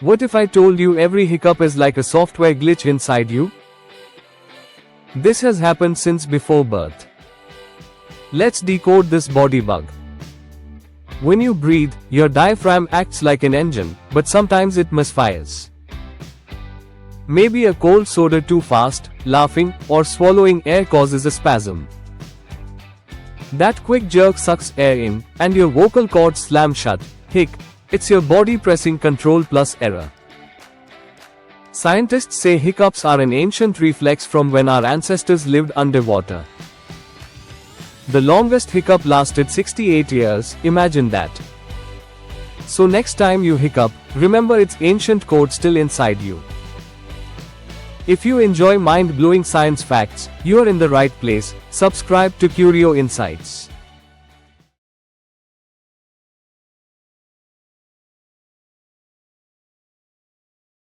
What if I told you every hiccup is like a software glitch inside you? This has happened since before birth. Let's decode this body bug. When you breathe, your diaphragm acts like an engine, but sometimes it misfires. Maybe a cold soda too fast, laughing, or swallowing air causes a spasm. That quick jerk sucks air in, and your vocal cords slam shut. Hic. It's your body pressing Control plus error. Scientists say hiccups are an ancient reflex from when our ancestors lived underwater. The longest hiccup lasted 68 years, imagine that. So next time you hiccup, remember its ancient code still inside you. If you enjoy mind-blowing science facts, you are in the right place. Subscribe to Curio Insights.